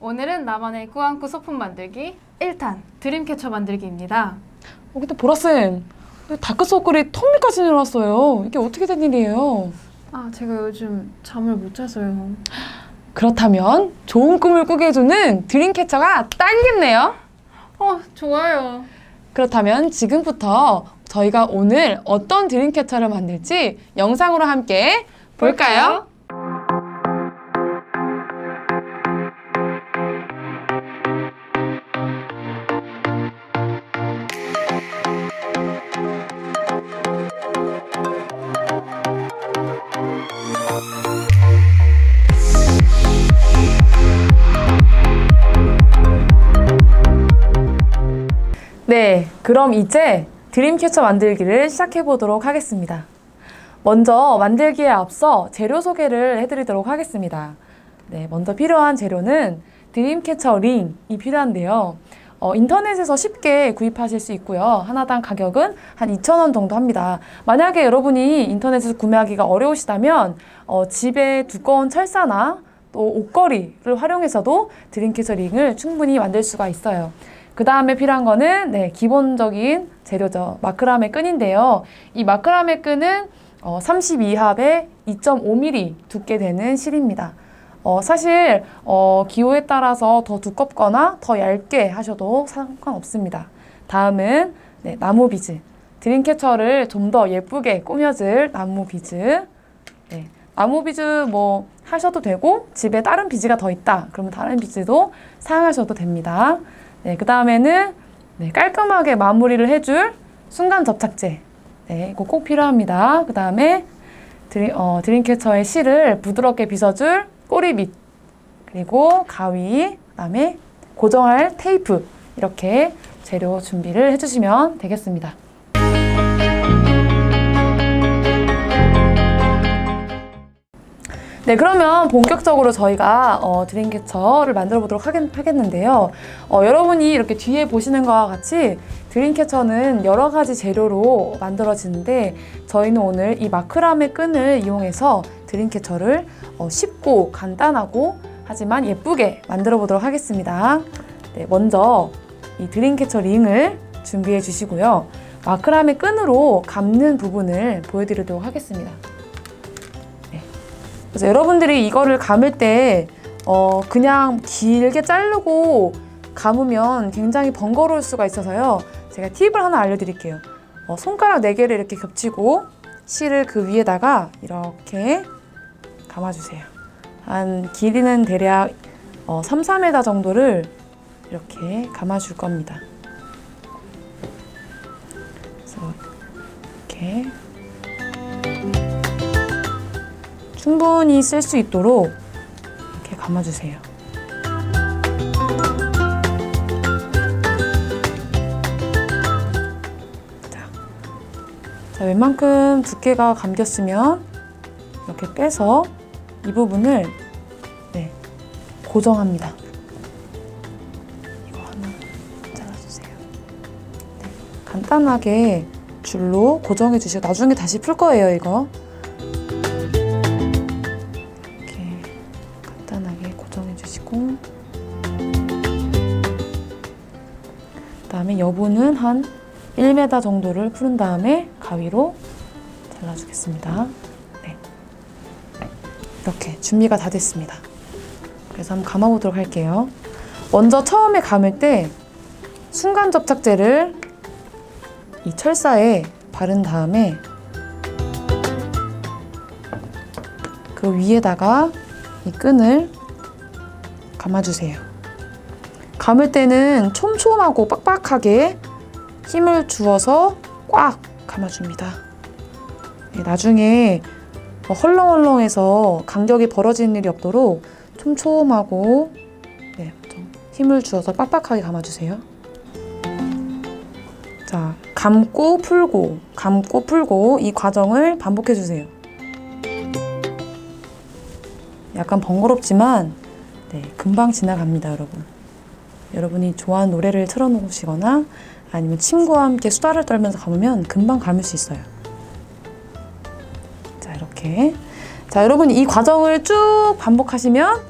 오늘은 나만의 꾸안꾸 소품 만들기 1탄 드림캐쳐 만들기입니다. 근데 보라쌤, 다크서클이 턱밑까지 내려왔어요. 이게 어떻게 된 일이에요? 제가 요즘 잠을 못 자서요. 그렇다면 좋은 꿈을 꾸게 해주는 드림캐쳐가 딱이겠네요. 좋아요. 그렇다면 지금부터 저희가 오늘 어떤 드림캐쳐를 만들지 영상으로 함께 볼까요? 네, 그럼 이제 드림캐쳐 만들기를 시작해 보도록 하겠습니다. 먼저 만들기에 앞서 재료 소개를 해드리도록 하겠습니다. 네, 먼저 필요한 재료는 드림캐쳐 링이 필요한데요. 인터넷에서 쉽게 구입하실 수 있고요. 하나당 가격은 한 2,000원 정도 합니다. 만약에 여러분이 인터넷에서 구매하기가 어려우시다면 집에 두꺼운 철사나 또 옷걸이를 활용해서도 드림캐쳐 링을 충분히 만들 수가 있어요. 그 다음에 필요한 거는 기본적인 재료죠. 마크라메 끈인데요. 이 마크라메 끈은 32합에 2.5mm 두께 되는 실입니다. 사실 기호에 따라서 더 두껍거나 더 얇게 하셔도 상관없습니다. 다음은 나무 비즈. 드림캐쳐를 좀 더 예쁘게 꾸며줄 나무 비즈. 나무 비즈 하셔도 되고 집에 다른 비즈가 더 있다. 그러면 다른 비즈도 사용하셔도 됩니다. 그 다음에는 깔끔하게 마무리를 해줄 순간 접착제. 이거 꼭 필요합니다. 그 다음에 드림캐쳐의 실을 부드럽게 빗어줄 꼬리빗, 그리고 가위, 그 다음에 고정할 테이프, 이렇게 재료 준비를 해주시면 되겠습니다. 그러면 본격적으로 저희가 드림캐쳐를 만들어 보도록 하겠는데요. 여러분이 이렇게 뒤에 보시는 것과 같이 드림캐쳐는 여러 가지 재료로 만들어지는데 저희는 오늘 이 마크라메 끈을 이용해서 드림캐쳐를 쉽고 간단하고 하지만 예쁘게 만들어 보도록 하겠습니다. 먼저 이 드림캐쳐 링을 준비해 주시고요. 마크라메 끈으로 감는 부분을 보여드리도록 하겠습니다. 그래서 여러분들이 이거를 감을 때 그냥 길게 자르고 감으면 굉장히 번거로울 수가 있어서요. 제가 팁을 하나 알려드릴게요. 손가락 4개를 이렇게 겹치고 실을 그 위에다가 이렇게 감아주세요. 한 길이는 대략 3, 4m 정도를 이렇게 감아줄 겁니다. 그래서 이렇게 충분히 쓸 수 있도록 이렇게 감아주세요. 자, 웬만큼 두께가 감겼으면 이렇게 빼서 이 부분을 고정합니다. 이거 하나 잘라주세요. 간단하게 줄로 고정해 주시고 나중에 다시 풀 거예요, 이거. 그다음에 여분은 한 1m 정도를 푸른 다음에 가위로 잘라주겠습니다. 이렇게 준비가 다 됐습니다. 그래서 한번 감아보도록 할게요. 먼저 처음에 감을 때 순간 접착제를 이 철사에 바른 다음에 그 위에다가 이 끈을 감아주세요. 감을 때는 촘촘하고 빡빡하게 힘을 주어서 꽉 감아줍니다. 나중에 헐렁헐렁해서 간격이 벌어지는 일이 없도록 촘촘하고 좀 힘을 주어서 빡빡하게 감아주세요. 자, 감고 풀고 감고 풀고 이 과정을 반복해주세요. 약간 번거롭지만 금방 지나갑니다, 여러분. 여러분이 좋아하는 노래를 틀어놓으시거나 아니면 친구와 함께 수다를 떨면서 감으면 금방 감을 수 있어요. 자, 이렇게. 자, 여러분이 이 과정을 쭉 반복하시면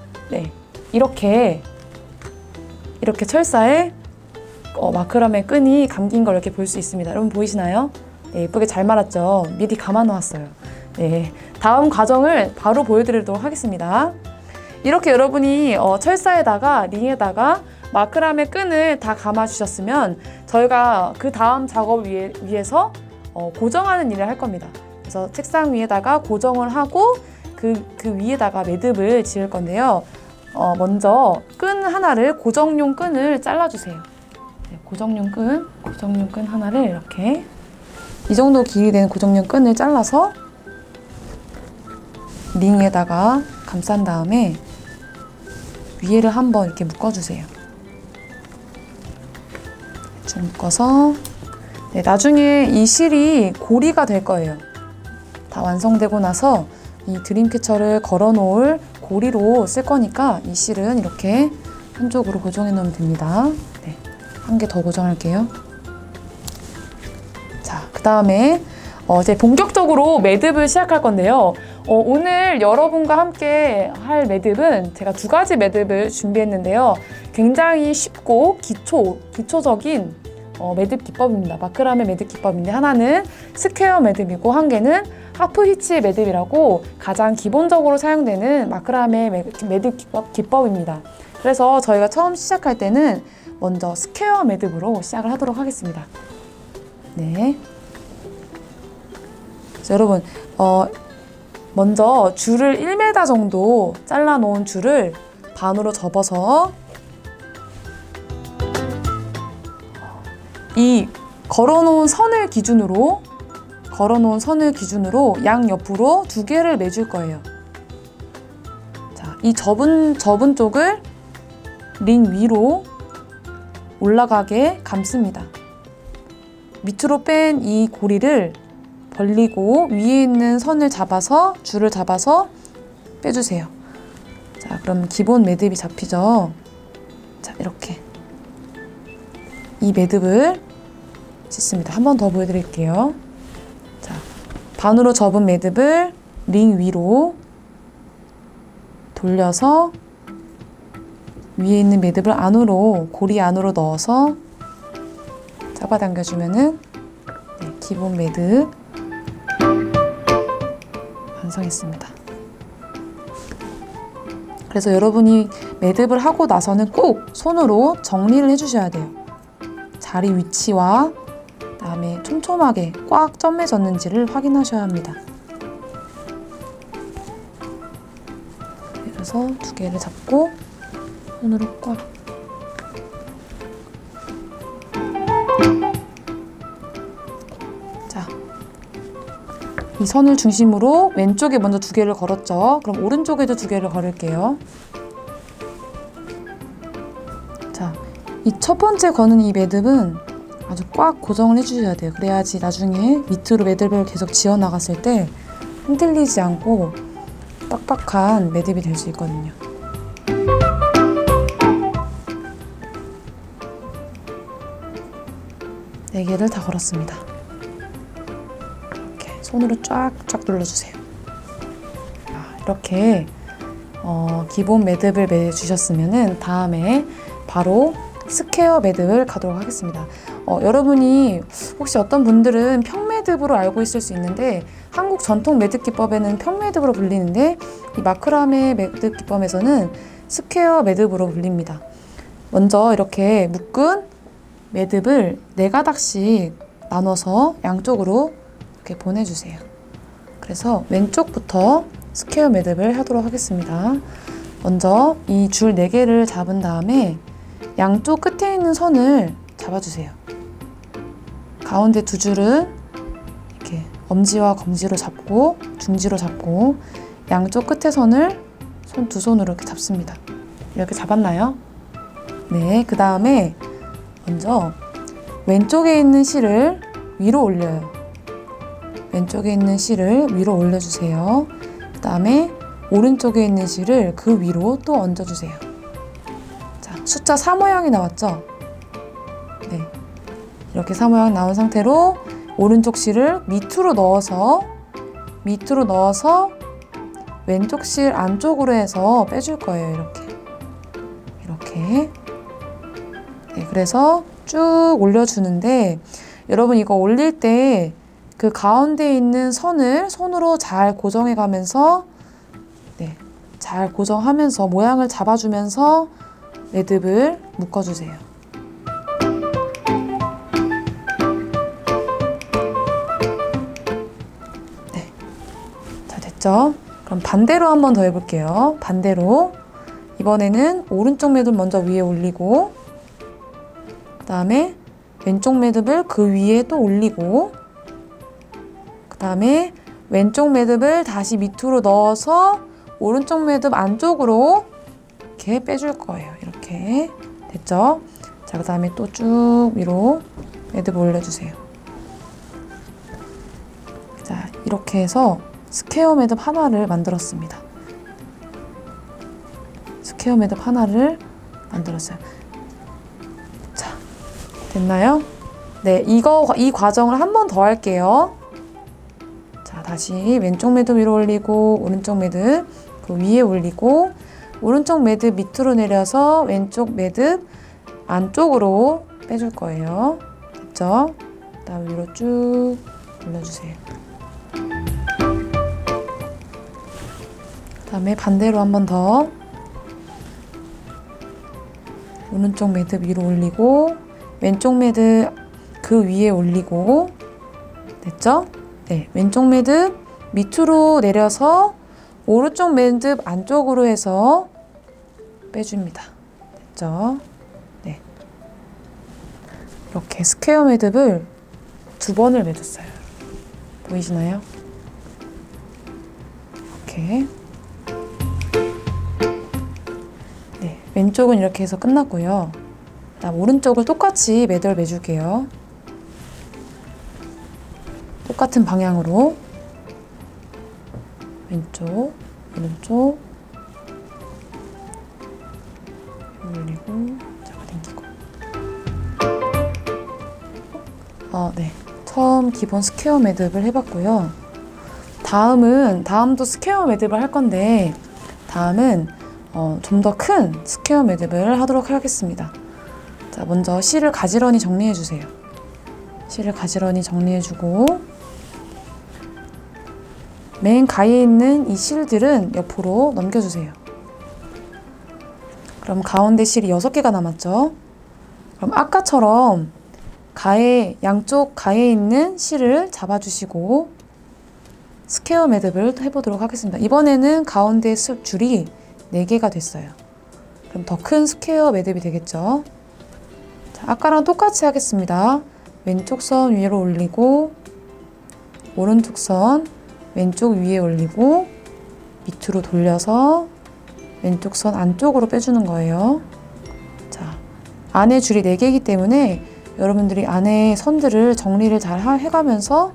이렇게 이렇게 철사에 마크라메 끈이 감긴 걸 이렇게 볼 수 있습니다. 여러분 보이시나요? 네, 예쁘게 잘 말았죠? 미리 감아 놓았어요. 네, 다음 과정을 바로 보여드리도록 하겠습니다. 이렇게 여러분이 철사에다가 링에다가 마크라메 끈을 다 감아 주셨으면 저희가 그 다음 작업을 위해서 고정하는 일을 할 겁니다. 그래서 책상 위에다가 고정을 하고 그 위에다가 매듭을 지을 건데요. 먼저 끈 하나를, 고정용 끈을 잘라주세요. 네, 고정용 끈 하나를 이렇게 이 정도 길이 되는 고정용 끈을 잘라서 링에다가 감싼 다음에 위에를 한번 이렇게 묶어주세요. 쭉 묶어서 네, 나중에 이 실이 고리가 될 거예요. 다 완성되고 나서 이 드림캐쳐를 걸어 놓을 고리로 쓸 거니까 이 실은 이렇게 한쪽으로 고정해 놓으면 됩니다. 네, 한 개 더 고정할게요. 자, 그 다음에 이제 본격적으로 매듭을 시작할 건데요. 오늘 여러분과 함께 할 매듭은 제가 두 가지 매듭을 준비했는데요. 굉장히 쉽고 기초적인 매듭 기법입니다. 마크라메 매듭 기법인데 하나는 스퀘어 매듭이고 한 개는 하프 히치 매듭이라고 가장 기본적으로 사용되는 마크라메 매듭 기법입니다. 그래서 저희가 처음 시작할 때는 먼저 스퀘어 매듭으로 시작을 하도록 하겠습니다. 네. 그래서 여러분 먼저 줄을 1m 정도 잘라 놓은 줄을 반으로 접어서 이 걸어놓은 선을 기준으로 양옆으로 두 개를 매줄 거예요. 자, 이 접은 쪽을 링 위로 올라가게 감습니다. 밑으로 뺀 이 고리를 벌리고 위에 있는 선을 잡아서, 줄을 잡아서 빼주세요. 자, 그럼 기본 매듭이 잡히죠? 자, 이렇게 이 매듭을 찢습니다. 한 번 더 보여드릴게요. 자, 반으로 접은 매듭을 링 위로 돌려서 위에 있는 매듭을 안으로, 고리 안으로 넣어서 잡아당겨주면은 네, 기본 매듭 완성했습니다. 그래서 여러분이 매듭을 하고 나서는 꼭 손으로 정리를 해주셔야 돼요. 자리 위치와 그다음에 촘촘하게 꽉 점매졌는지를 확인하셔야 합니다. 그래서 두 개를 잡고 손으로 꽉. 자, 이 선을 중심으로 왼쪽에 먼저 두 개를 걸었죠. 그럼 오른쪽에도 두 개를 걸을게요. 자, 이 첫 번째 거는 이 매듭은 아주 꽉 고정을 해주셔야 돼요. 그래야지 나중에 밑으로 매듭을 계속 지어 나갔을 때 흔들리지 않고 빡빡한 매듭이 될 수 있거든요. 네 개를 다 걸었습니다. 이렇게 손으로 쫙쫙 눌러주세요. 이렇게 기본 매듭을 매주셨으면은 다음에 바로 스퀘어 매듭을 가도록 하겠습니다. 여러분이 혹시 어떤 분들은 평매듭으로 알고 있을 수 있는데 한국 전통 매듭 기법에는 평매듭으로 불리는데 이 마크라메 매듭 기법에서는 스퀘어 매듭으로 불립니다. 먼저 이렇게 묶은 매듭을 4가닥씩 나눠서 양쪽으로 이렇게 보내주세요. 그래서 왼쪽부터 스퀘어 매듭을 하도록 하겠습니다. 먼저 이 줄 4개를 잡은 다음에 양쪽 끝에 있는 선을 잡아주세요. 가운데 두 줄은 이렇게 엄지와 검지로 잡고 중지로 잡고 양쪽 끝에 선을 두 손으로 이렇게 잡습니다. 이렇게 잡았나요? 네, 그 다음에 먼저 왼쪽에 있는 실을 위로 올려요. 왼쪽에 있는 실을 위로 올려주세요. 그 다음에 오른쪽에 있는 실을 그 위로 또 얹어주세요. 자, 숫자 4 모양이 나왔죠? 네, 이렇게 4 모양 나온 상태로 오른쪽 실을 밑으로 넣어서 왼쪽 실 안쪽으로 해서 빼줄 거예요. 이렇게 네, 그래서 쭉 올려주는데 여러분 이거 올릴 때 그 가운데 있는 선을 손으로 잘 고정해 가면서 네, 잘 고정하면서 모양을 잡아주면서 매듭을 묶어주세요. 네, 자 됐죠? 그럼 반대로 한 번 더 해볼게요. 반대로 이번에는 오른쪽 매듭 먼저 위에 올리고 그 다음에 왼쪽 매듭을 그 위에 또 올리고 그 다음에 왼쪽 매듭을 다시 밑으로 넣어서 오른쪽 매듭 안쪽으로 이렇게 빼줄 거예요. 이렇게 됐죠? 자, 그 다음에 또 쭉 위로 매듭 올려주세요. 자, 이렇게 해서 스퀘어 매듭 하나를 만들었습니다. 스퀘어 매듭 하나를 만들었어요. 자, 됐나요? 네, 이 과정을 한 번 더 할게요. 자, 다시 왼쪽 매듭 위로 올리고 오른쪽 매듭 그 위에 올리고 오른쪽 매듭 밑으로 내려서 왼쪽 매듭 안쪽으로 빼줄 거예요. 됐죠? 그다음 위로 쭉 올려주세요. 그다음에 반대로 한 번 더 오른쪽 매듭 위로 올리고 왼쪽 매듭 그 위에 올리고 됐죠? 네, 왼쪽 매듭 밑으로 내려서 오른쪽 매듭 안쪽으로 해서 빼줍니다. 됐죠? 네. 이렇게 스퀘어 매듭을 2번을 매줬어요. 보이시나요? 이렇게. 네, 왼쪽은 이렇게 해서 끝났고요. 그다음 오른쪽을 똑같이 매듭을 매줄게요. 똑같은 방향으로 왼쪽, 오른쪽 올리고 잡아당기고 네, 처음 기본 스퀘어 매듭을 해봤고요. 다음도 스퀘어 매듭을 할 건데 다음은 좀 더 큰 스퀘어 매듭을 하도록 하겠습니다. 자, 먼저 실을 가지런히 정리해 주세요. 실을 가지런히 정리해 주고 맨 가에 있는 이 실들은 옆으로 넘겨주세요. 그럼 가운데 실이 6개가 남았죠? 그럼 아까처럼 양쪽 가에 있는 실을 잡아주시고 스퀘어 매듭을 해보도록 하겠습니다. 이번에는 가운데 줄이 4개가 됐어요. 그럼 더 큰 스퀘어 매듭이 되겠죠? 자, 아까랑 똑같이 하겠습니다. 왼쪽 선 위로 올리고 오른쪽 선 왼쪽 위에 올리고 밑으로 돌려서 왼쪽 선 안쪽으로 빼주는 거예요. 자, 안에 줄이 4개이기 때문에 여러분들이 안에 선들을 정리를 잘 해가면서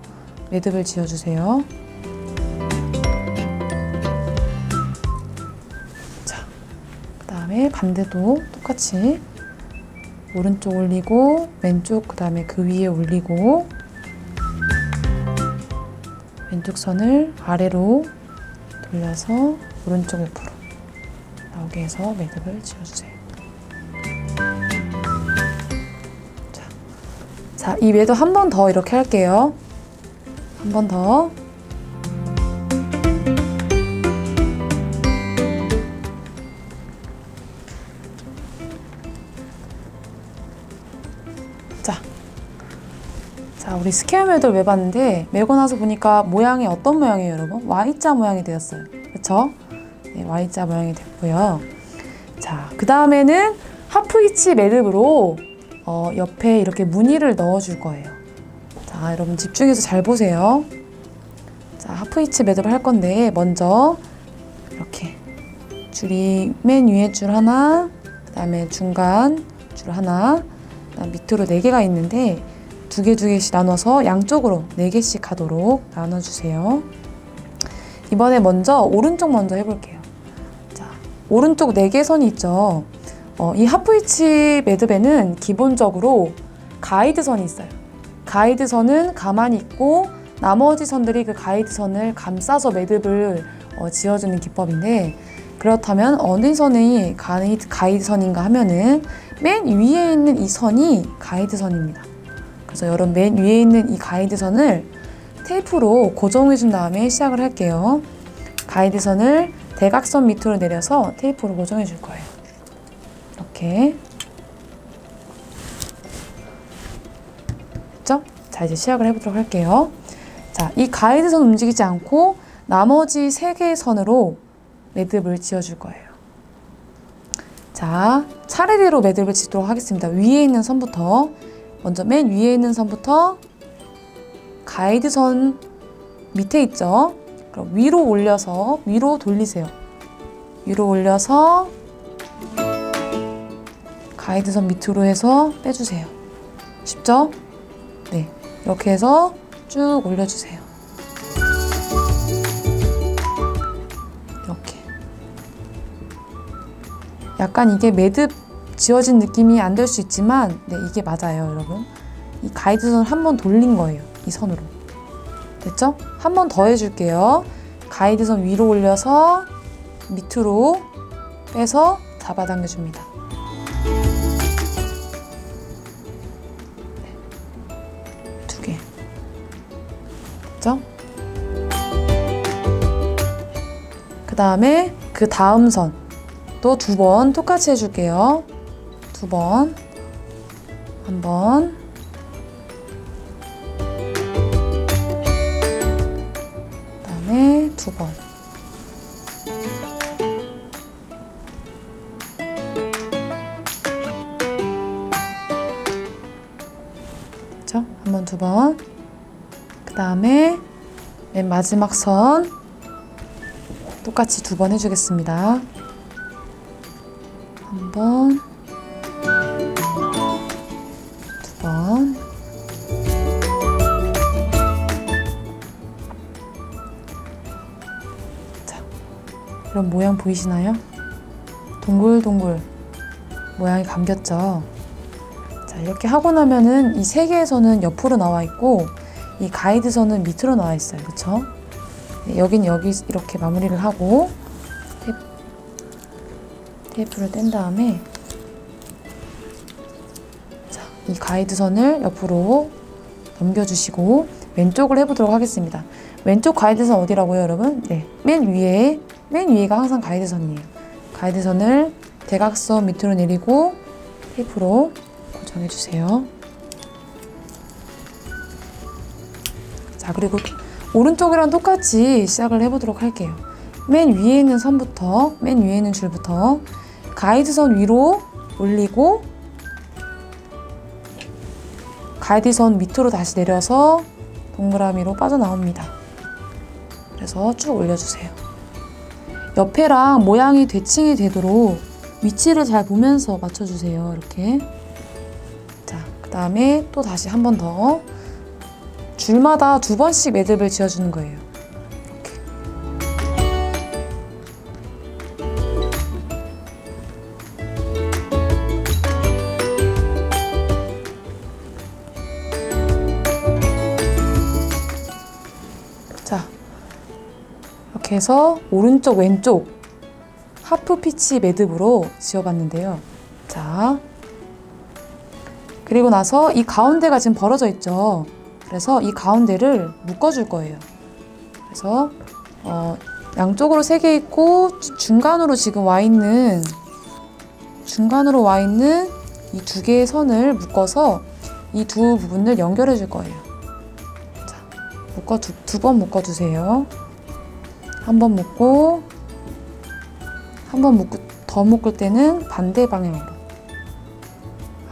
매듭을 지어주세요. 자, 그 다음에 반대도 똑같이 오른쪽 올리고 왼쪽 그 다음에 그 위에 올리고 왼쪽 선을 아래로 돌려서 오른쪽 옆으로 나오게 해서 매듭을 지어주세요. 자, 이 매듭 한 번 더 이렇게 할게요. 한 번 더. 자, 우리 스퀘어 매듭을 매봤는데 매고 나서 보니까 모양이 어떤 모양이에요, 여러분? Y자 모양이 되었어요. 그쵸? 네, Y자 모양이 됐고요. 자, 그 다음에는 하프히치 매듭으로 옆에 이렇게 무늬를 넣어줄 거예요. 자, 여러분 집중해서 잘 보세요. 자, 하프히치 매듭을 할 건데 먼저 이렇게 줄이 맨 위에 줄 하나, 그 다음에 중간 줄 하나, 그다음 밑으로 4개가 있는데 2개씩 나눠서 양쪽으로 4개씩 하도록 나눠주세요. 이번에 먼저 오른쪽 먼저 해볼게요. 자, 오른쪽 4개 선이 있죠. 이 하프히치 매듭에는 기본적으로 가이드선이 있어요. 가이드선은 가만히 있고 나머지 선들이 그 가이드선을 감싸서 매듭을 지어주는 기법인데, 그렇다면 어느 선이 가이드선인가 하면은 맨 위에 있는 이 선이 가이드선입니다. 그래서 여러분 맨 위에 있는 이 가이드선을 테이프로 고정해 준 다음에 시작을 할게요. 가이드선을 대각선 밑으로 내려서 테이프로 고정해 줄 거예요. 이렇게. 됐죠? 자, 이제 시작을 해보도록 할게요. 자, 이 가이드선 움직이지 않고 나머지 3개의 선으로 매듭을 지어줄 거예요. 자, 차례대로 매듭을 짓도록 하겠습니다. 위에 있는 선부터, 먼저 맨 위에 있는 선부터 가이드선 밑에 있죠? 그럼 위로 올려서 위로 돌리세요. 위로 올려서 가이드선 밑으로 해서 빼주세요. 쉽죠? 네, 이렇게 해서 쭉 올려주세요. 이렇게. 약간 이게 매듭 지어진 느낌이 안 될 수 있지만 네, 이게 맞아요, 여러분. 이 가이드선을 한 번 돌린 거예요, 이 선으로. 됐죠? 한 번 더 해줄게요. 가이드선 위로 올려서 밑으로 빼서 잡아당겨줍니다. 네. 2개. 됐죠? 그 다음에 그 다음 선 또 2번 똑같이 해줄게요. 2번, 한 번, 그 다음에 2번. 됐죠? 한 번, 2번. 그 다음에 맨 마지막 선 똑같이 2번 해주겠습니다. 한 번, 2번. 자, 이런 모양 보이시나요? 동글동글 모양이 감겼죠? 자, 이렇게 하고 나면은 이 3개의 선은 옆으로 나와 있고 이 가이드선은 밑으로 나와 있어요. 그쵸? 네, 여긴 여기 이렇게 마무리를 하고 테이프를 뗀 다음에 자, 이 가이드선을 옆으로 넘겨주시고 왼쪽을 해보도록 하겠습니다. 왼쪽 가이드선 어디라고요, 여러분? 네, 맨 위에가 항상 가이드선이에요. 가이드선을 대각선 밑으로 내리고 테이프로 고정해주세요. 자, 그리고 오른쪽이랑 똑같이 시작을 해보도록 할게요. 맨 위에 있는 선부터, 맨 위에 있는 줄부터 가이드선 위로 올리고 가이드선 밑으로 다시 내려서 동그라미로 빠져나옵니다. 그래서 쭉 올려주세요. 옆에랑 모양이 대칭이 되도록 위치를 잘 보면서 맞춰주세요. 이렇게. 자, 그 다음에 또 다시 한 번 더 줄마다 2번씩 매듭을 지어주는 거예요. 자, 이렇게 해서 오른쪽 왼쪽 하프 피치 매듭으로 지어봤는데요. 자, 그리고 나서 이 가운데가 지금 벌어져 있죠. 그래서 이 가운데를 묶어줄 거예요. 그래서 양쪽으로 3개 있고 중간으로 지금 와 있는 이 2개의 선을 묶어서 이 2 부분을 연결해 줄 거예요. 자, 두 번 묶어주세요. 한 번 묶고 더 묶을 때는 반대 방향으로,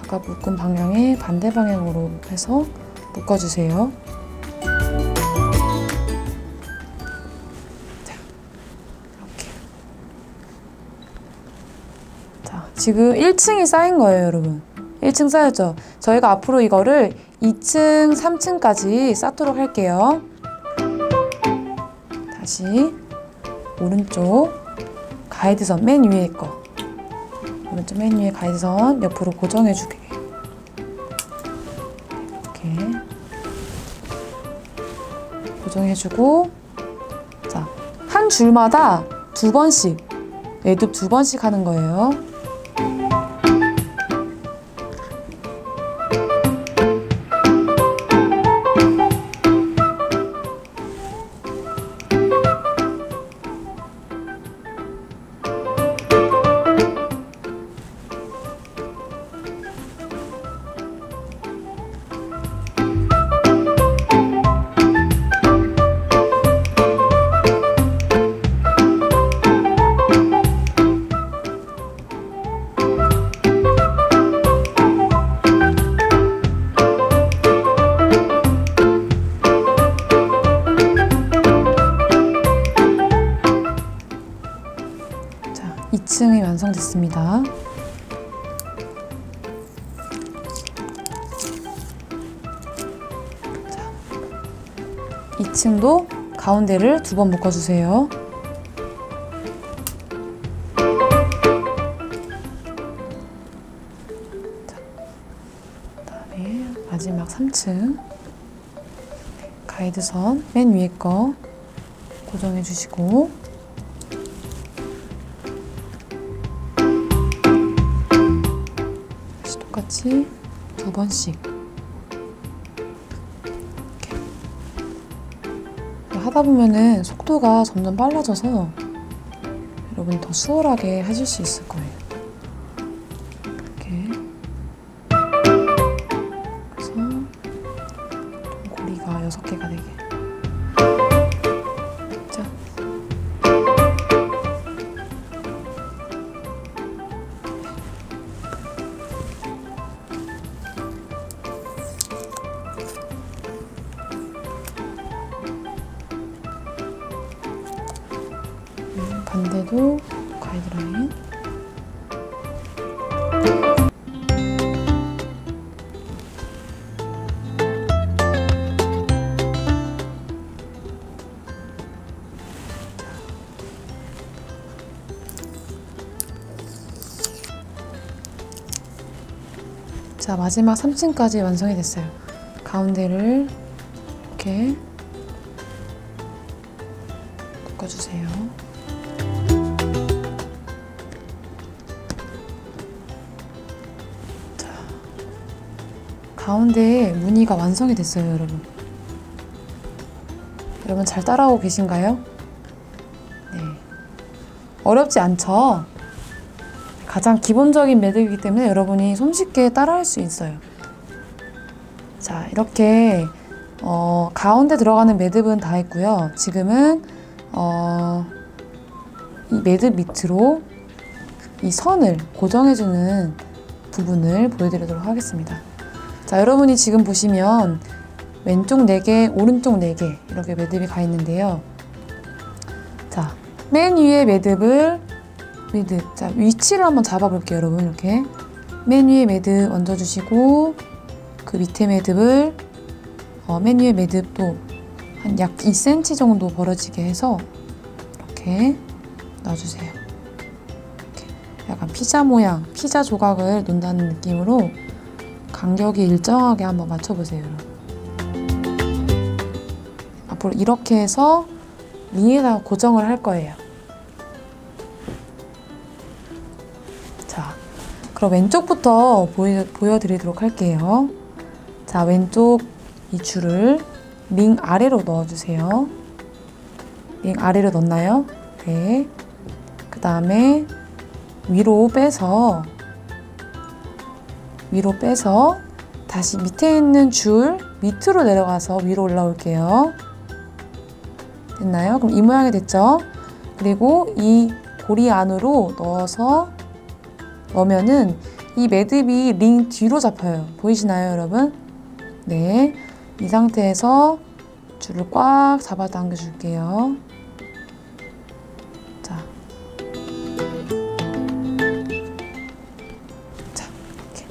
아까 묶은 방향의 반대 방향으로 해서 묶어주세요. 자, 이렇게. 자, 지금 1층이 쌓인 거예요, 여러분. 1층 쌓였죠? 저희가 앞으로 이거를 2층, 3층까지 쌓도록 할게요. 다시 오른쪽 가이드선 맨 위에 거, 오른쪽 맨 위에 가이드선 옆으로 고정해주게. 이렇게 고정해주고, 자, 한 줄마다 2번씩 매듭 2번씩 하는 거예요. 있습니다. 자, 2층도 가운데를 2번 묶어주세요. 자, 그다음에 마지막 3층 가이드선 맨 위에 거 고정해 주시고, 다시 똑같이 2번씩 이렇게 하다 보면은 속도가 점점 빨라져서 여러분이 더 수월하게 하실 수 있을 거예요. 이렇게. 그래서 고리가 6개가 되게. 자. 반대도 가이드라인. 자, 마지막 3층까지 완성이 됐어요. 가운데를 이렇게 묶어주세요. 자, 가운데에 무늬가 완성이 됐어요, 여러분. 여러분 잘 따라오고 계신가요? 네. 어렵지 않죠? 가장 기본적인 매듭이기 때문에 여러분이 손쉽게 따라할 수 있어요. 자, 이렇게 가운데 들어가는 매듭은 다 했고요. 지금은 이 매듭 밑으로 이 선을 고정해주는 부분을 보여드리도록 하겠습니다. 자, 여러분이 지금 보시면 왼쪽 4개, 오른쪽 4개 이렇게 매듭이 가 있는데요. 자, 맨 위에 매듭, 자, 위치를 한번 잡아볼게요, 여러분. 이렇게 맨 위에 매듭 얹어주시고, 그 밑에 매듭을 맨 위에 매듭도 한 약 2cm 정도 벌어지게 해서 이렇게 놔주세요. 이렇게 약간 피자 모양, 피자 조각을 놓는다는 느낌으로 간격이 일정하게 한번 맞춰보세요, 여러분. 앞으로 이렇게 해서 링에다가 고정을 할 거예요. 자, 그럼 왼쪽부터 보여드리도록 할게요. 자, 왼쪽 이 줄을 링 아래로 넣어주세요. 링 아래로 넣나요? 네. 그 다음에 위로 빼서 다시 밑에 있는 줄 밑으로 내려가서 위로 올라올게요. 됐나요? 그럼 이 모양이 됐죠? 그리고 이 고리 안으로 넣으면은 이 매듭이 링 뒤로 잡혀요. 보이시나요, 여러분? 네. 이 상태에서 줄을 꽉 잡아 당겨 줄게요. 자. 자, 이렇게.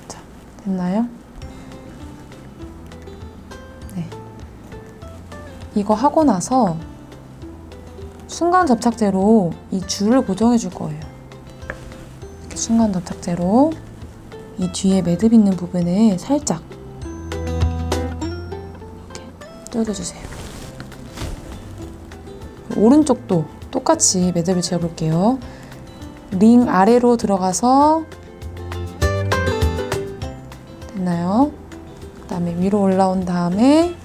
자, 됐나요? 네. 이거 하고 나서 순간 접착제로 이 줄을 고정해 줄 거예요. 이렇게 순간 접착제로 이 뒤에 매듭 있는 부분에 살짝 이렇게 뚫어주세요. 오른쪽도 똑같이 매듭을 지어볼게요. 링 아래로 들어가서 됐나요? 그 다음에 위로 올라온 다음에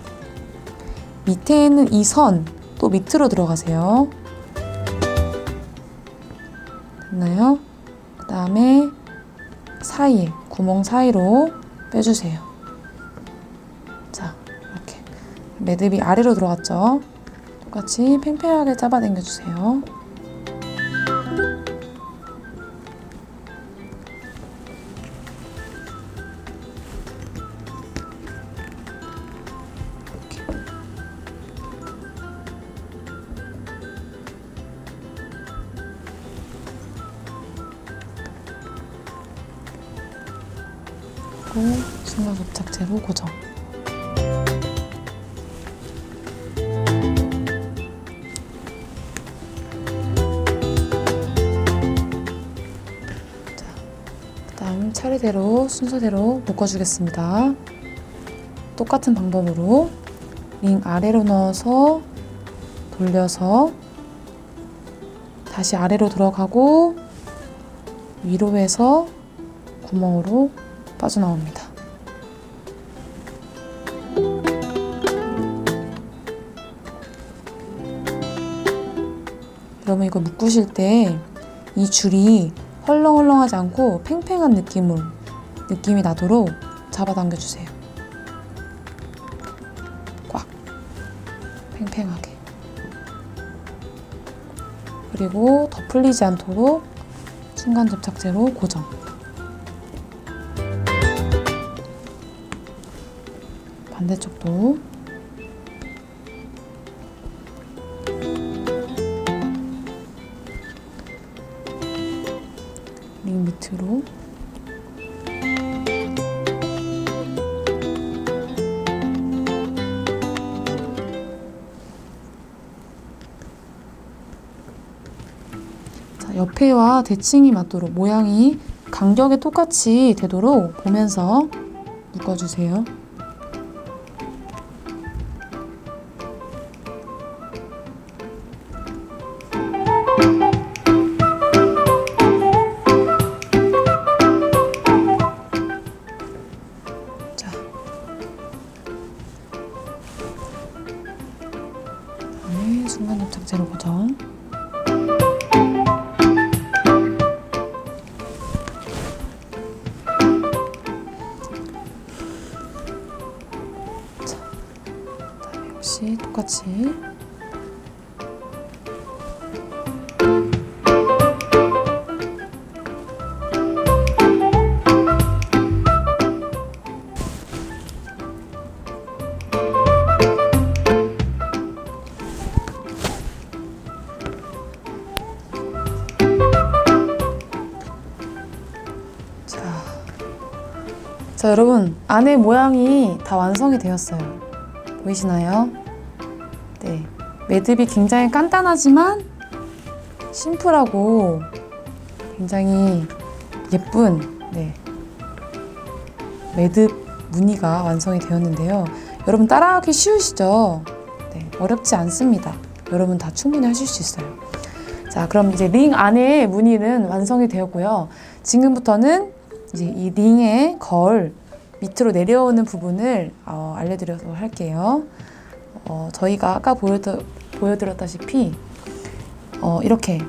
밑에 있는 이 선 또 밑으로 들어가세요. 됐나요? 그 다음에 사이에 구멍 사이로 빼주세요. 자, 이렇게 매듭이 아래로 들어갔죠? 똑같이 팽팽하게 잡아당겨 주세요. 그리고 중간 접착제로 고정. 자, 그다음 차례대로 순서대로 묶어주겠습니다. 똑같은 방법으로 링 아래로 넣어서 돌려서 다시 아래로 들어가고 위로 해서 구멍으로 빠져나옵니다. 여러분 이거 묶으실 때 이 줄이 헐렁헐렁하지 않고 팽팽한 느낌이 나도록 잡아당겨 주세요. 꽉 팽팽하게. 그리고 더 풀리지 않도록 순간 접착제로 고정. 반대쪽도 링 밑으로 자, 옆에와 대칭이 맞도록 모양이 간격에 똑같이 되도록 보면서 묶어주세요. 순간 접착제로 고정. 자, 그다음에 역시 똑같이 자, 여러분 안에 모양이 다 완성이 되었어요. 보이시나요? 네, 매듭이 굉장히 간단하지만 심플하고 굉장히 예쁜 매듭 무늬가 완성이 되었는데요. 여러분 따라하기 쉬우시죠? 네, 어렵지 않습니다. 여러분 다 충분히 하실 수 있어요. 자, 그럼 이제 링 안에 무늬는 완성이 되었고요. 지금부터는 이제 이 링의 걸 밑으로 내려오는 부분을 알려드리도록 할게요. 저희가 아까 보여드렸다시피 이렇게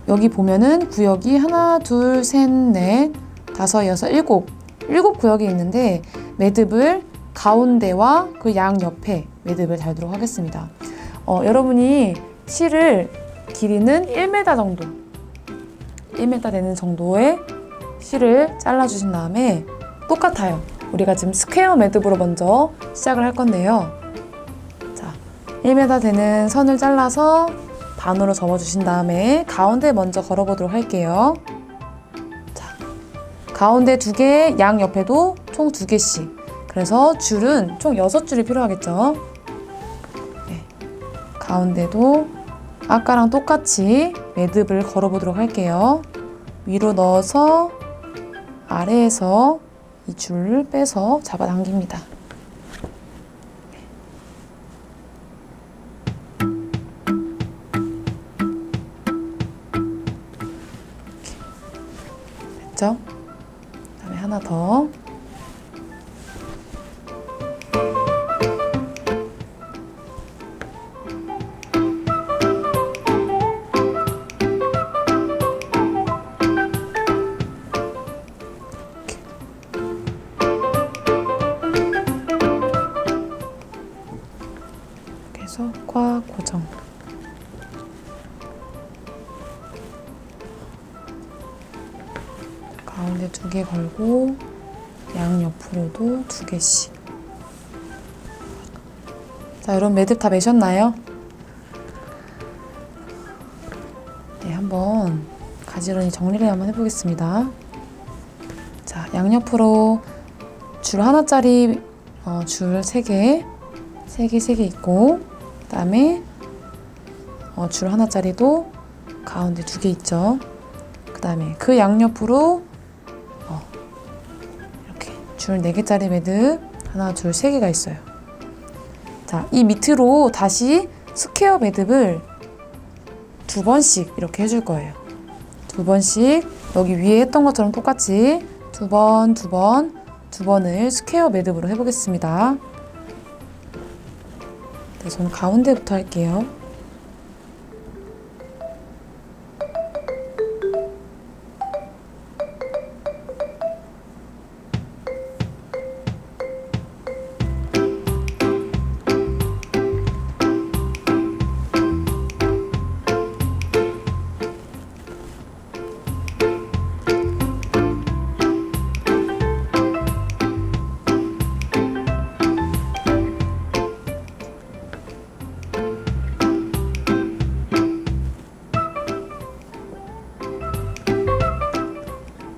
여기 보면은 구역이 하나, 둘, 셋, 넷, 다섯, 여섯, 일곱 구역이 있는데 매듭을 가운데와 그 양 옆에 매듭을 달도록 하겠습니다. 여러분이 실을 길이는 1m 정도 1m 되는 정도의 실을 잘라주신 다음에 똑같아요. 우리가 지금 스퀘어 매듭으로 먼저 시작을 할 건데요. 자, 1m 되는 선을 잘라서 반으로 접어주신 다음에 가운데 먼저 걸어보도록 할게요. 자, 가운데 2개, 양 옆에도 총 2개씩. 그래서 줄은 총 6줄이 필요하겠죠. 네, 가운데도 아까랑 똑같이 매듭을 걸어보도록 할게요. 위로 넣어서 아래에서 이 줄을 빼서 잡아당깁니다. 됐죠? 그다음에 하나 더. 꽉 고정. 가운데 2개 걸고 양 옆으로도 2개씩. 자, 여러분 매듭 다 매셨나요? 네, 한번 가지런히 정리를 한번 해보겠습니다. 자, 양옆으로 줄 하나짜리 줄 3개, 3개 있고, 그 다음에 줄 하나짜리도 가운데 2개 있죠. 그 다음에 그 양옆으로 이렇게 줄 4개짜리 매듭 하나, 둘, 3개가 있어요. 자, 이 밑으로 다시 스퀘어 매듭을 2번씩 이렇게 해줄 거예요. 2번씩 여기 위에 했던 것처럼 똑같이 2번, 2번, 2번을 스퀘어 매듭으로 해보겠습니다. 네, 저는 가운데부터 할게요.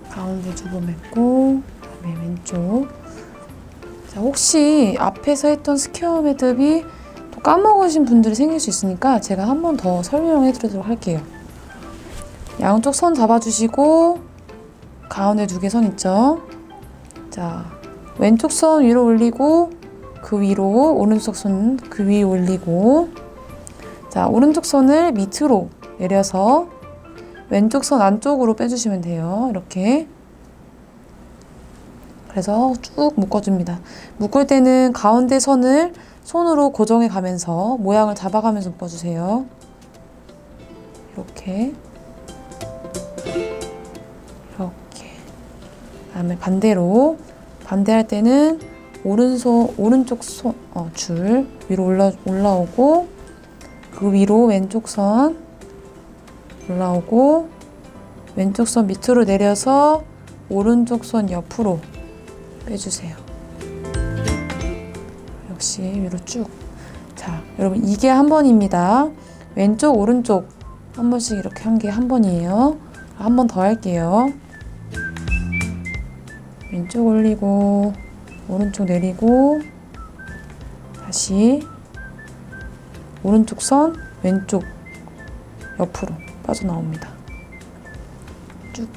가운데 2번 맺고, 그다음에 왼쪽. 자, 혹시 앞에서 했던 스퀘어 매듭이 또 까먹으신 분들이 생길 수 있으니까 제가 한 번 더 설명해 드리도록 할게요. 양쪽 선 잡아주시고, 가운데 2개 선 있죠? 자, 왼쪽 선 위로 올리고, 그 위로, 오른쪽 선 그 위에 올리고, 자, 오른쪽 선을 밑으로 내려서 왼쪽 선 안쪽으로 빼주시면 돼요. 이렇게. 그래서 쭉 묶어줍니다. 묶을 때는 가운데 선을 손으로 고정해 가면서 모양을 잡아가면서 묶어주세요. 이렇게. 이렇게. 그다음에 반대로. 반대할 때는 오른쪽 줄 위로 올라오고, 그 위로 왼쪽 선 올라오고, 왼쪽 선 밑으로 내려서 오른쪽 선 옆으로 빼주세요. 역시 위로 쭉. 자, 여러분 이게 한 번입니다. 왼쪽 오른쪽 한 번씩 이렇게 한 게 한 번이에요. 한 번 더 할게요. 왼쪽 올리고, 오른쪽 내리고, 다시 오른쪽 선 왼쪽 옆으로 빠져나옵니다. 쭉.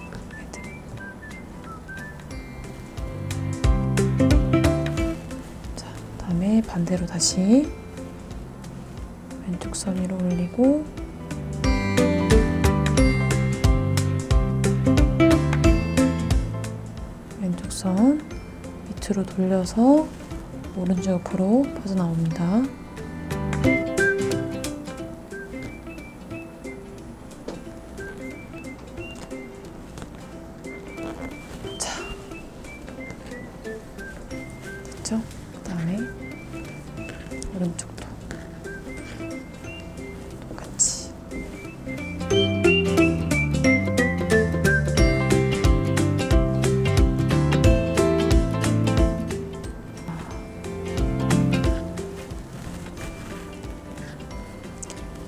자, 그다음에 반대로 다시 왼쪽 선 위로 올리고, 왼쪽 선 밑으로 돌려서 오른쪽 옆으로 빠져나옵니다. 됐죠? 그 다음에 오른쪽도 똑같이.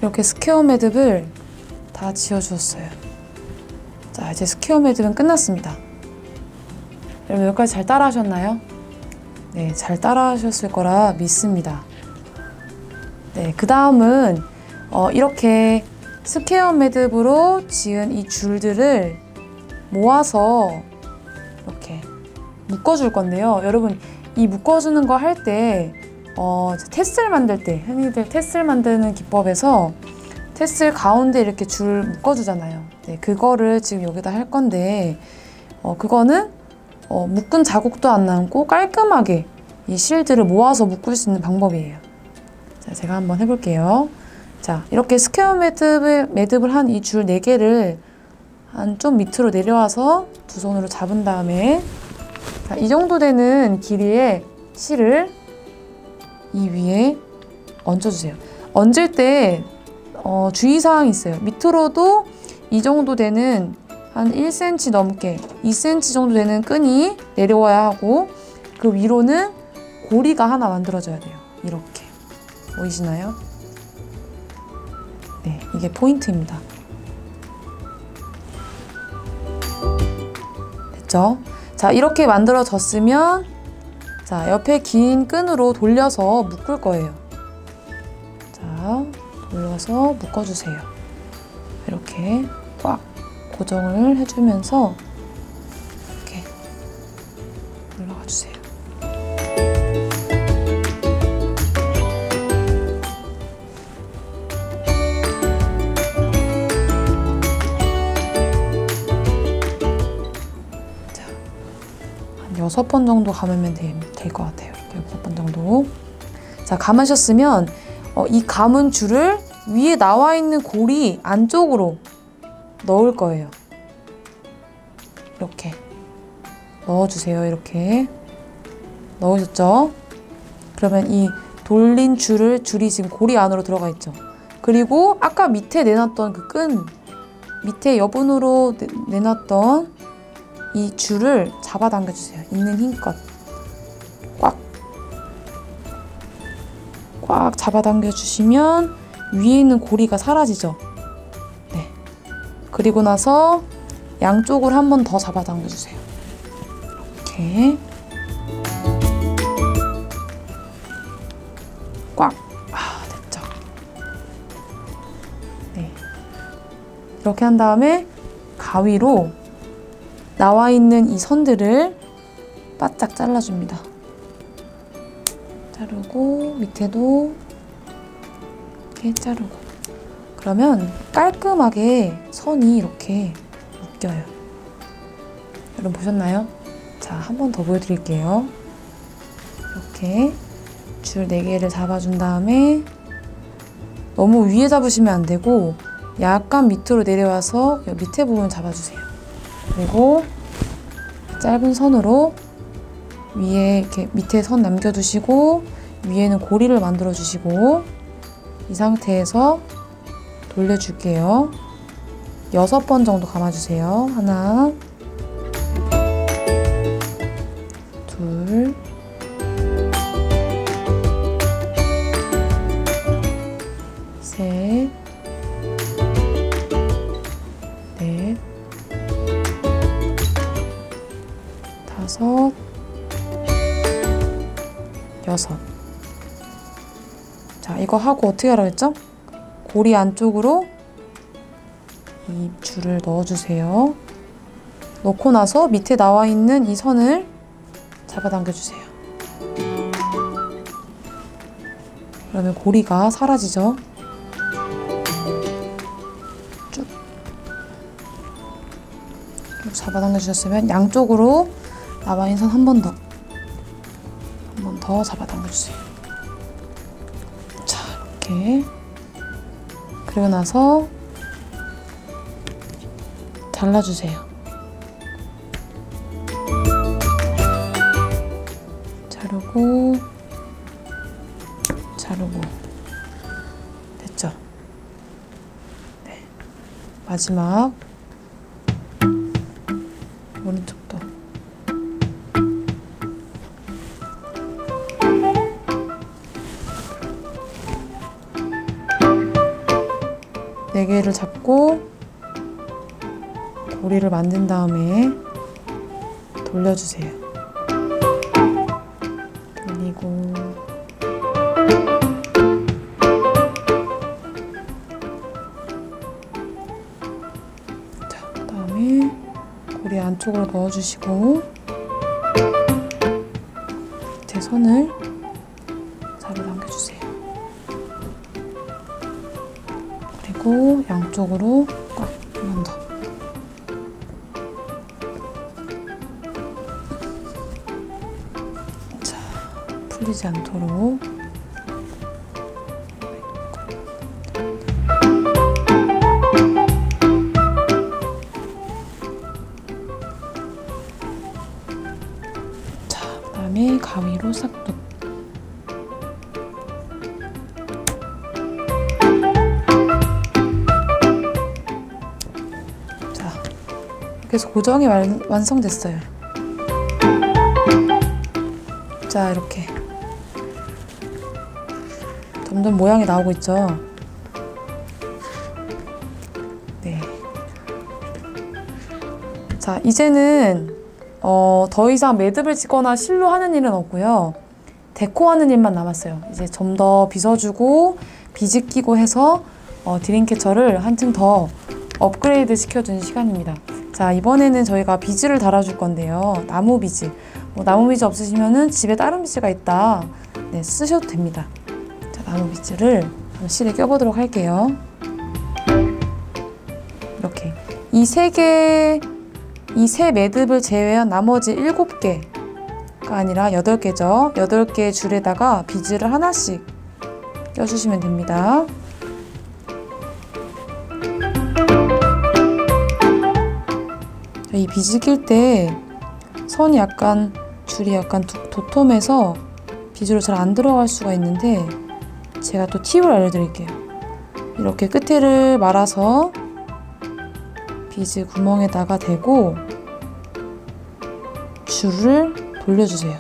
이렇게 스퀘어 매듭을 다 지어주었어요. 자, 이제 스퀘어 매듭은 끝났습니다. 여러분 여기까지 잘 따라 하셨나요? 네, 잘 따라 하셨을 거라 믿습니다. 네, 그 다음은 이렇게 스퀘어 매듭으로 지은 이 줄들을 모아서 이렇게 묶어줄 건데요. 여러분 이 묶어주는 거 할 때 테슬 만들 때, 흔히들 테슬 만드는 기법에서 테슬 가운데 이렇게 줄 묶어주잖아요. 네, 그거를 지금 여기다 할 건데 그거는 묶은 자국도 안 남고 깔끔하게 이 실들을 모아서 묶을 수 있는 방법이에요. 자, 제가 한번 해볼게요. 자, 이렇게 스퀘어 매듭을 한 이 줄 4개를 한 좀 밑으로 내려와서 두 손으로 잡은 다음에, 자, 이 정도 되는 길이의 실을 이 위에 얹어주세요. 얹을 때 주의사항이 있어요. 밑으로도 이 정도 되는 한 1cm 넘게 2cm 정도 되는 끈이 내려와야 하고, 그 위로는 고리가 하나 만들어져야 돼요. 이렇게 보이시나요? 네, 이게 포인트입니다. 됐죠? 자, 이렇게 만들어졌으면 자, 옆에 긴 끈으로 돌려서 묶을 거예요. 자, 돌려서 묶어주세요. 이렇게 꽉 고정을 해주면서 이렇게 올라가 주세요. 자, 한 6번 정도 감으면 될 것 같아요. 이렇게 6번 정도. 자, 감으셨으면 이 감은 줄을 위에 나와 있는 고리 안쪽으로 넣을 거예요. 이렇게 넣어주세요. 이렇게 넣으셨죠? 그러면 이 돌린 줄이 지금 고리 안으로 들어가 있죠. 그리고 아까 밑에 내놨던 그 끈, 밑에 여분으로 내놨던 이 줄을 잡아당겨 주세요. 있는 힘껏 꽉 잡아당겨 주시면 위에 있는 고리가 사라지죠. 네. 그리고 나서 양쪽을 한 번 더 잡아당겨 주세요. 이렇게 꽉. 됐죠. 네. 이렇게 한 다음에 가위로 나와 있는 이 선들을 바짝 잘라줍니다. 자르고 밑에도 이렇게 자르고. 그러면 깔끔하게 선이 이렇게 묶여요. 여러분 보셨나요? 자, 한 번 더 보여드릴게요. 이렇게 줄 4개를 잡아준 다음에 너무 위에 잡으시면 안 되고 약간 밑으로 내려와서 밑에 부분 잡아주세요. 그리고 짧은 선으로 위에 이렇게 밑에 선 남겨두시고 위에는 고리를 만들어 주시고 이 상태에서 돌려줄게요. 6번 정도 감아주세요. 하나, 둘, 셋, 넷, 다섯, 여섯. 자, 이거 하고 어떻게 하라고 했죠? 고리 안쪽으로 이 줄을 넣어주세요. 넣고 나서 밑에 나와 있는 이 선을 잡아당겨주세요. 그러면 고리가 사라지죠. 쭉 잡아당겨주셨으면 양쪽으로 나와 있는 선 한 번 더 잡아당겨주세요. 자, 이렇게. 그리고 나서 잘라주세요. 자르고 됐죠? 네. 마지막 오른쪽도 네 개를 잡고 고리를 만든 다음에 돌려주세요. 돌리고 자, 그다음에 고리 안쪽으로 넣어주시고 밑에 선을 잡아당겨주세요. 그리고 양쪽으로 꽉 한 번 더. 자, 풀리지 않도록. 자, 그다음에 가위로 싹둑. 그래서 고정이 완성됐어요. 자, 이렇게 점점 모양이 나오고 있죠. 네. 자, 이제는 더 이상 매듭을 짓거나 실로 하는 일은 없고요. 데코하는 일만 남았어요. 이제 좀 더 빗어주고 비즈 끼고 해서 드림캐쳐를 한층 더 업그레이드 시켜주는 시간입니다. 자, 이번에는 저희가 비즈를 달아줄 건데요. 나무 비즈. 나무 비즈 없으시면은 집에 다른 비즈가 있다. 네, 쓰셔도 됩니다. 자, 나무 비즈를 실에 껴보도록 할게요. 이렇게 이 세 매듭을 제외한 나머지 7개가 아니라 8개죠. 8개 줄에다가 비즈를 하나씩 껴주시면 됩니다. 이 비즈 낄 때 선이 줄이 약간 도톰해서 비즈로 잘 안 들어갈 수가 있는데 제가 또 팁을 알려드릴게요. 이렇게 끝에를 말아서 비즈 구멍에다가 대고 줄을 돌려주세요.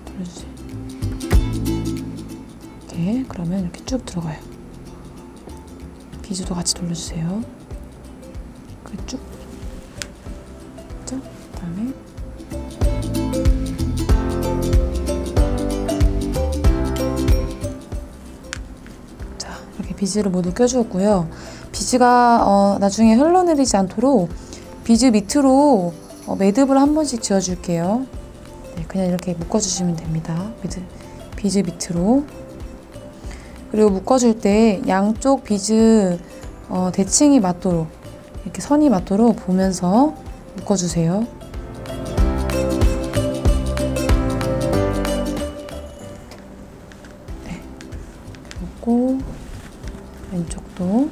돌려주세요. 이렇게 그러면 이렇게 쭉 들어가요. 비즈도 같이 돌려주세요. 쭉. 그다음에 비즈를 모두 껴주었고요. 비즈가 나중에 흘러내리지 않도록 비즈 밑으로 매듭을 한 번씩 지어줄게요. 네, 그냥 이렇게 묶어주시면 됩니다. 비즈 밑으로. 그리고 묶어줄 때 양쪽 비즈 대칭이 맞도록 이렇게 선이 맞도록 보면서 묶어주세요. 네, 묶고 왼쪽도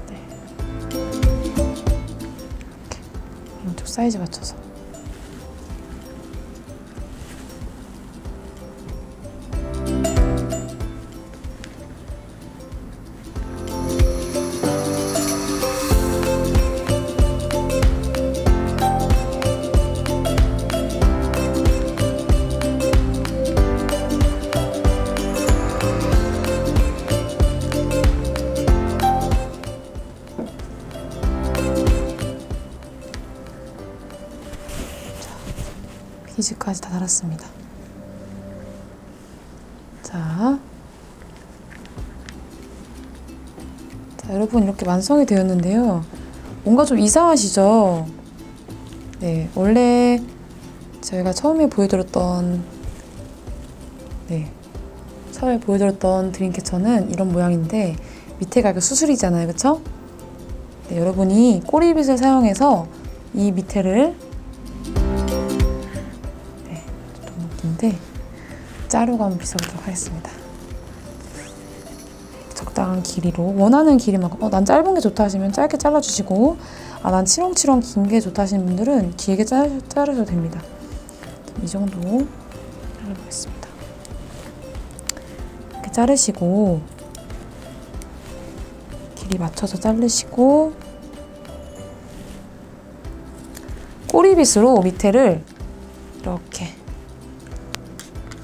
네. 왼쪽 사이즈 맞춰서 비즈까지 다 달았습니다. 자, 여러분 이렇게 완성이 되었는데요. 뭔가 좀 이상하시죠? 네, 원래 저희가 처음에 보여드렸던 드림캐쳐는 이런 모양인데 밑에가 이렇게 수술이잖아요, 그쵸? 네, 여러분이 꼬리빗을 사용해서 이 밑에를 자르고 한번 빗어보도록 하겠습니다. 적당한 길이로 원하는 길이만큼 난 짧은 게 좋다 하시면 짧게 잘라주시고 난 치렁치렁 긴 게 좋다 하시는 분들은 길게 자르셔도 됩니다. 이 정도 잘라보겠습니다. 이렇게 자르시고 길이 맞춰서 자르시고 꼬리빗으로 밑에를 이렇게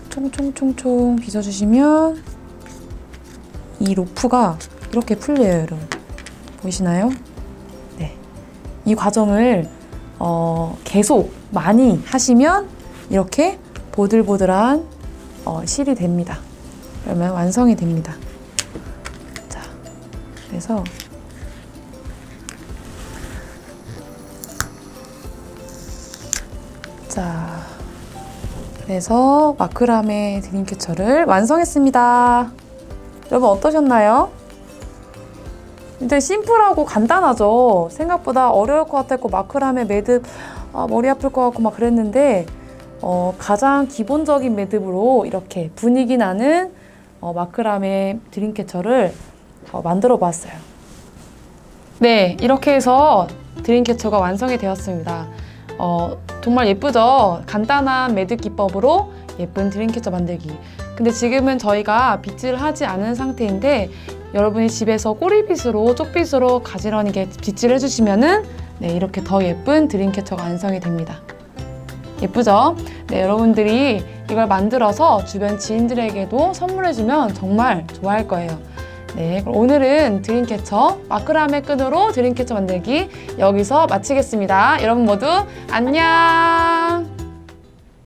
총총총총 빗어주시면 이 로프가 이렇게 풀려요, 여러분. 보이시나요? 네. 이 과정을 계속 많이 하시면 이렇게 보들보들한 실이 됩니다. 그러면 완성이 됩니다. 자, 그래서 그래서 마크라메 드림캐쳐를 완성했습니다. 여러분 어떠셨나요? 굉장히 심플하고 간단하죠? 생각보다 어려울 것 같았고 마크라메 매듭 머리 아플 것 같고 막 그랬는데 가장 기본적인 매듭으로 이렇게 분위기 나는 마크라메 드림캐쳐를 만들어 보았어요. 네, 이렇게 해서 드림캐쳐가 완성이 되었습니다. 정말 예쁘죠? 간단한 매듭 기법으로 예쁜 드림캐쳐 만들기. 근데 지금은 저희가 빗질을 하지 않은 상태인데 여러분이 집에서 꼬리빗으로 쪽빗으로 가지런히 빗질을 해주시면은 네, 이렇게 더 예쁜 드림캐쳐가 완성이 됩니다. 예쁘죠? 네, 여러분들이 이걸 만들어서 주변 지인들에게도 선물해주면 정말 좋아할 거예요. 네, 그럼 오늘은 드림캐쳐 마크라메 끈으로 드림캐쳐 만들기 여기서 마치겠습니다. 여러분 모두 안녕!